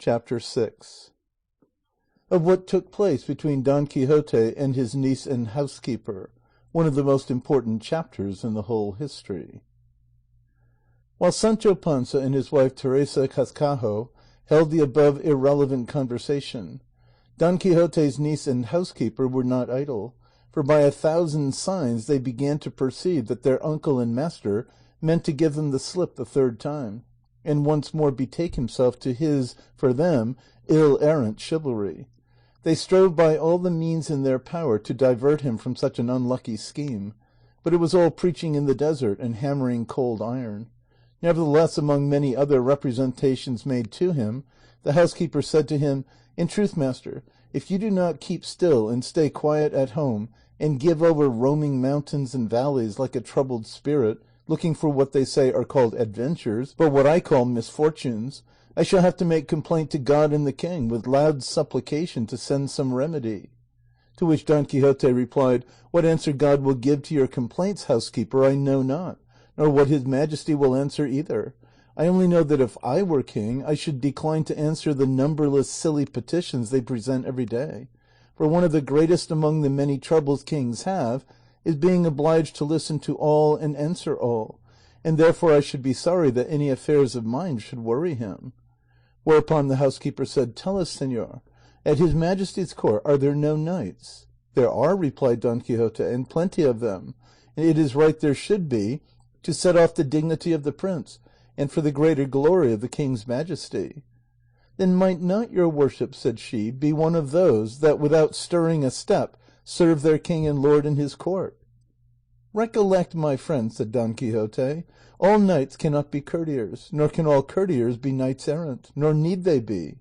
Chapter 6. Of what took place between Don Quixote and his niece and housekeeper, one of the most important chapters in the whole history. While Sancho Panza and his wife Teresa Cascajo held the above irrelevant conversation, Don Quixote's niece and housekeeper were not idle, for by 1,000 signs they began to perceive that their uncle and master meant to give them the slip the third time, and once more betake himself to his, for them, ill-errant chivalry. They strove by all the means in their power to divert him from such an unlucky scheme, but it was all preaching in the desert and hammering cold iron. Nevertheless, among many other representations made to him, the housekeeper said to him, "In truth, master, if you do not keep still and stay quiet at home, and give over roaming mountains and valleys like a troubled spirit, looking for what they say are called adventures, but what I call misfortunes, I shall have to make complaint to God and the king with loud supplication to send some remedy." To which Don Quixote replied, "What answer God will give to your complaints, housekeeper, I know not, nor what his majesty will answer either. I only know that if I were king, I should decline to answer the numberless silly petitions they present every day, for one of the greatest among the many troubles kings have is being obliged to listen to all and answer all, and therefore I should be sorry that any affairs of mine should worry him." Whereupon the housekeeper said, "Tell us, señor, at his majesty's court are there no knights?" "There are," replied Don Quixote, "and plenty of them, and it is right there should be, to set off the dignity of the prince, and for the greater glory of the king's majesty." "Then might not your worship," said she, "be one of those that, without stirring a step, serve their king and lord in his court?" "Recollect, my friend," said Don Quixote, "all knights cannot be courtiers, nor can all courtiers be knights errant, nor need they be.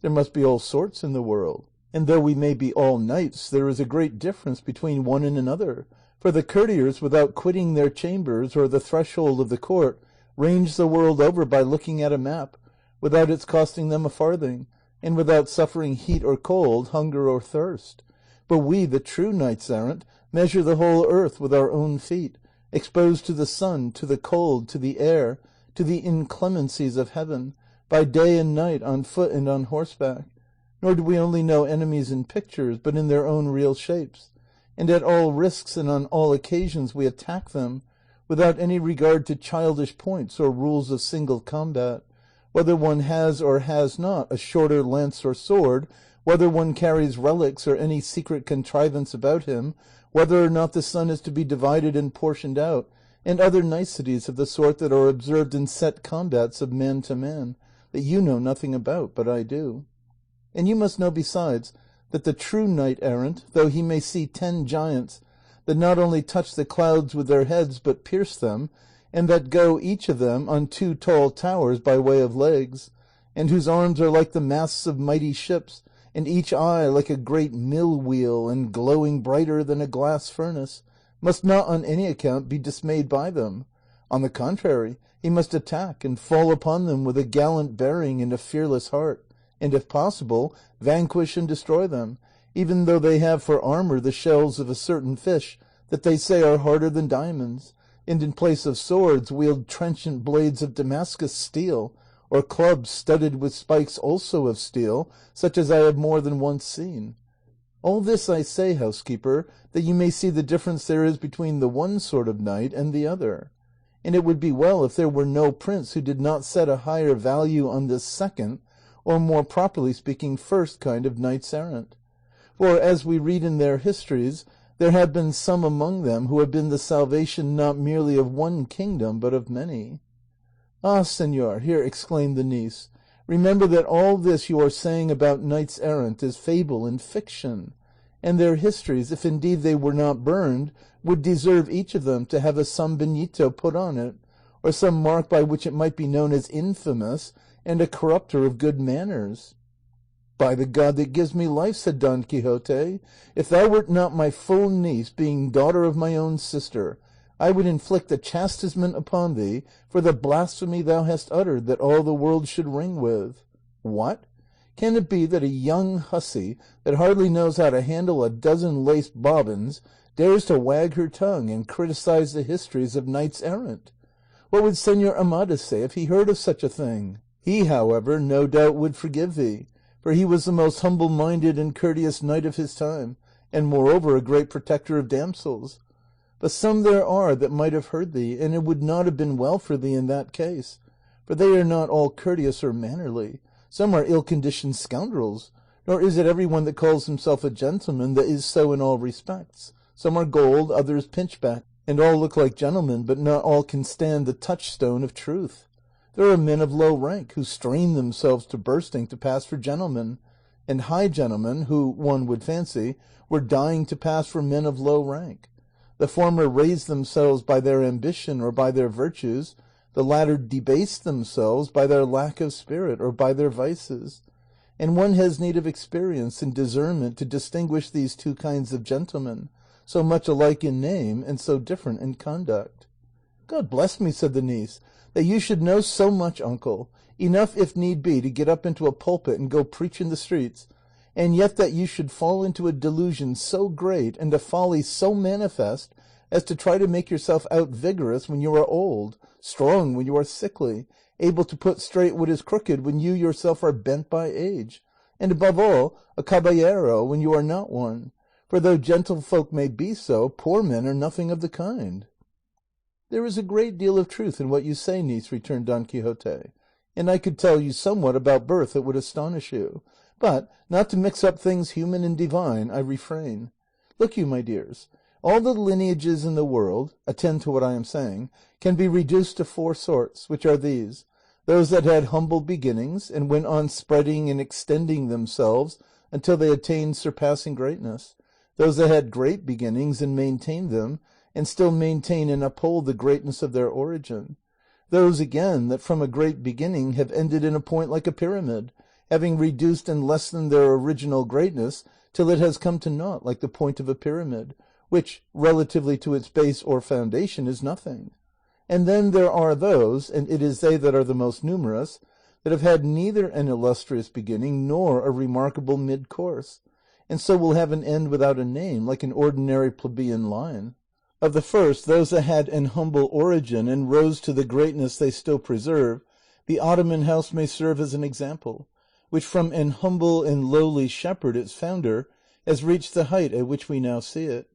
There must be all sorts in the world, and though we may be all knights, there is a great difference between one and another, for the courtiers, without quitting their chambers or the threshold of the court, range the world over by looking at a map, without its costing them a farthing, and without suffering heat or cold, hunger or thirst. But we, the true knights errant, measure the whole earth with our own feet, exposed to the sun, to the cold, to the air, to the inclemencies of heaven, by day and night, on foot and on horseback. Nor do we only know enemies in pictures, but in their own real shapes, and at all risks and on all occasions we attack them, without any regard to childish points or rules of single combat, whether one has or has not a shorter lance or sword, whether one carries relics or any secret contrivance about him, whether or not the sun is to be divided and portioned out, and other niceties of the sort that are observed in set combats of man to man, that you know nothing about, but I do. And you must know besides that the true knight errant, though he may see 10 giants, that not only touch the clouds with their heads but pierce them, and that go each of them on 2 tall towers by way of legs, and whose arms are like the masts of mighty ships, and each eye like a great mill wheel and glowing brighter than a glass furnace, must not on any account be dismayed by them. On the contrary, he must attack and fall upon them with a gallant bearing and a fearless heart, and if possible vanquish and destroy them, even though they have for armour the shells of a certain fish that they say are harder than diamonds, and in place of swords wield trenchant blades of Damascus steel, or clubs studded with spikes also of steel, such as I have more than once seen. All this I say, housekeeper, that you may see the difference there is between the one sort of knight and the other, and it would be well if there were no prince who did not set a higher value on this second, or more properly speaking first kind of knights errant. For, as we read in their histories, there have been some among them who have been the salvation not merely of one kingdom, but of many." "Ah, señor," here exclaimed the niece, "remember that all this you are saying about knights errant is fable and fiction, and their histories, if indeed they were not burned, would deserve each of them to have a sambenito put on it, or some mark by which it might be known as infamous and a corrupter of good manners." "By the God that gives me life," said Don Quixote, "if thou wert not my full niece, being daughter of my own sister, I would inflict a chastisement upon thee for the blasphemy thou hast uttered that all the world should ring with. What? Can it be that a young hussy that hardly knows how to handle a dozen lace bobbins dares to wag her tongue and criticize the histories of knights errant? What would Señor Amadis say if he heard of such a thing? He, however, no doubt would forgive thee, for he was the most humble-minded and courteous knight of his time, and moreover a great protector of damsels. But some there are that might have heard thee, and it would not have been well for thee in that case, for they are not all courteous or mannerly. Some are ill-conditioned scoundrels, nor is it every one that calls himself a gentleman that is so in all respects. Some are gold, others pinchbeck, and all look like gentlemen, but not all can stand the touchstone of truth. There are men of low rank who strain themselves to bursting to pass for gentlemen, and high gentlemen who, one would fancy, were dying to pass for men of low rank. The former raise themselves by their ambition or by their virtues, the latter debase themselves by their lack of spirit or by their vices, and one has need of experience and discernment to distinguish these two kinds of gentlemen, so much alike in name and so different in conduct. God bless me, said the niece, that you should know so much, uncle, enough if need be to get up into a pulpit and go preach in the streets, and yet that you should fall into a delusion so great and a folly so manifest as to try to make yourself out vigorous when you are old, strong when you are sickly, able to put straight what is crooked when you yourself are bent by age, and above all, a caballero when you are not one. For though gentlefolk may be so, poor men are nothing of the kind. There is a great deal of truth in what you say, niece, returned Don Quixote, and I could tell you somewhat about birth that would astonish you, but, not to mix up things human and divine, I refrain. Look you, my dears, all the lineages in the world, attend to what I am saying, can be reduced to four sorts, which are these: those that had humble beginnings, and went on spreading and extending themselves until they attained surpassing greatness; those that had great beginnings and maintained them, and still maintain and uphold the greatness of their origin; those again that from a great beginning have ended in a point like a pyramid, having reduced and lessened their original greatness till it has come to naught like the point of a pyramid, which, relatively to its base or foundation, is nothing. And then there are those, and it is they that are the most numerous, that have had neither an illustrious beginning nor a remarkable mid-course, and so will have an end without a name, like an ordinary plebeian line. Of the first, those that had an humble origin and rose to the greatness they still preserve, the Ottoman house may serve as an example, which from an humble and lowly shepherd, its founder, has reached the height at which we now see it.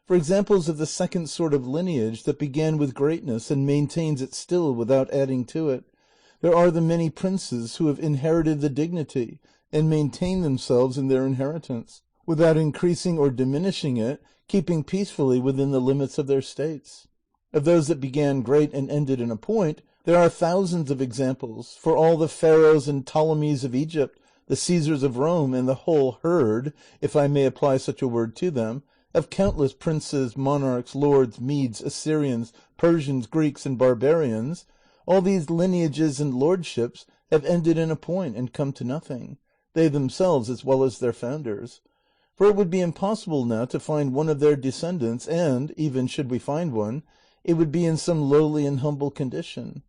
For examples of the second sort of lineage that began with greatness and maintains it still without adding to it, there are the many princes who have inherited the dignity and maintain themselves in their inheritance, without increasing or diminishing it, keeping peacefully within the limits of their states. Of those that began great and ended in a point, there are thousands of examples, for all the Pharaohs and Ptolemies of Egypt, the Caesars of Rome, and the whole herd, if I may apply such a word to them, of countless princes, monarchs, lords, Medes, Assyrians, Persians, Greeks, and barbarians. All these lineages and lordships have ended in a point and come to nothing, they themselves as well as their founders. For it would be impossible now to find one of their descendants, and, even should we find one, it would be in some lowly and humble condition.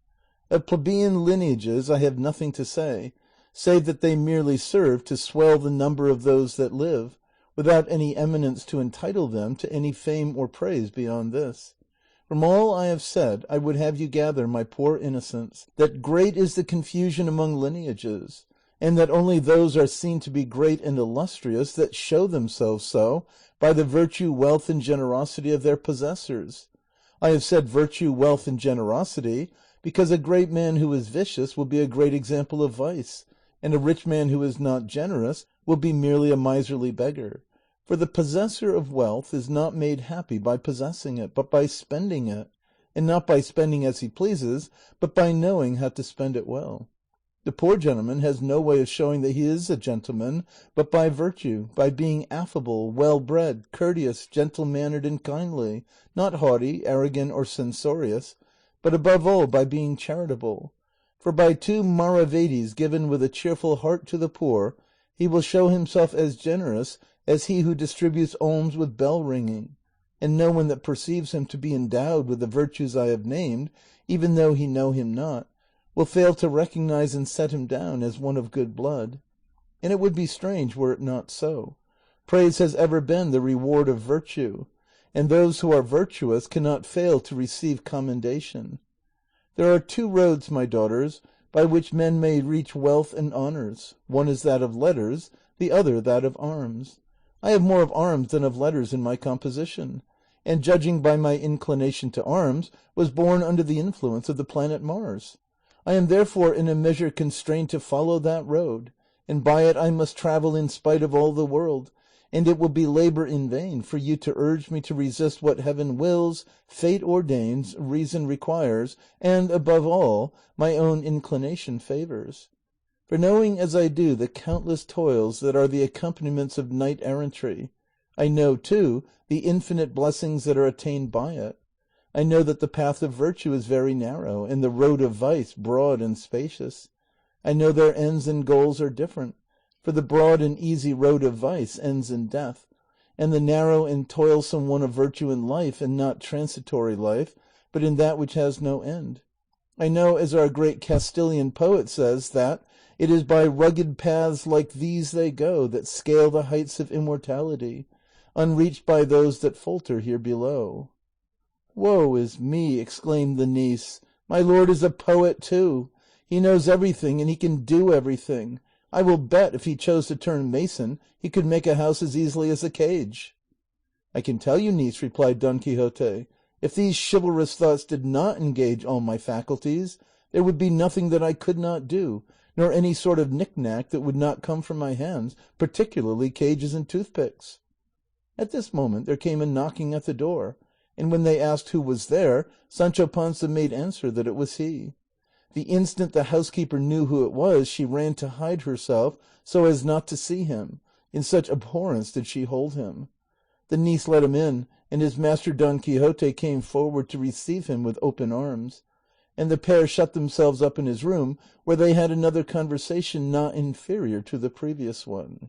Of plebeian lineages I have nothing to say, save that they merely serve to swell the number of those that live, without any eminence to entitle them to any fame or praise beyond this. From all I have said, I would have you gather, my poor innocents, that great is the confusion among lineages, and that only those are seen to be great and illustrious that show themselves so by the virtue, wealth, and generosity of their possessors. I have said virtue, wealth, and generosity, because a great man who is vicious will be a great example of vice, and a rich man who is not generous will be merely a miserly beggar. For the possessor of wealth is not made happy by possessing it, but by spending it, and not by spending as he pleases, but by knowing how to spend it well. The poor gentleman has no way of showing that he is a gentleman but by virtue, by being affable, well-bred, courteous, gentle-mannered, and kindly, not haughty, arrogant, or censorious, but above all by being charitable. For by 2 maravedis given with a cheerful heart to the poor, he will show himself as generous as he who distributes alms with bell-ringing, and no one that perceives him to be endowed with the virtues I have named, even though he know him not, will fail to recognize and set him down as one of good blood. And it would be strange were it not so. Praise has ever been the reward of virtue, and those who are virtuous cannot fail to receive commendation. There are 2 roads, my daughters, by which men may reach wealth and honours. One is that of letters, the other that of arms. I have more of arms than of letters in my composition, and judging by my inclination to arms, was born under the influence of the planet Mars. I am therefore in a measure constrained to follow that road, and by it I must travel in spite of all the world, and it will be labour in vain for you to urge me to resist what heaven wills, fate ordains, reason requires, and, above all, my own inclination favours. For knowing as I do the countless toils that are the accompaniments of knight-errantry, I know, too, the infinite blessings that are attained by it. I know that the path of virtue is very narrow, and the road of vice broad and spacious. I know their ends and goals are different, for the broad and easy road of vice ends in death, and the narrow and toilsome one of virtue in life, and not transitory life, but in that which has no end. I know, as our great Castilian poet says, that it is by rugged paths like these they go that scale the heights of immortality, unreached by those that falter here below. Woe is me, exclaimed the niece, my lord is a poet too. He knows everything, and he can do everything. I will bet, if he chose to turn mason, he could make a house as easily as a cage. I can tell you, niece, replied Don Quixote, if these chivalrous thoughts did not engage all my faculties, there would be nothing that I could not do, nor any sort of knick-knack that would not come from my hands, particularly cages and toothpicks. At this moment there came a knocking at the door, and when they asked who was there, Sancho Panza made answer that it was he. The instant the housekeeper knew who it was, she ran to hide herself so as not to see him, in such abhorrence did she hold him. The niece let him in, and his master Don Quixote came forward to receive him with open arms, and the pair shut themselves up in his room, where they had another conversation not inferior to the previous one.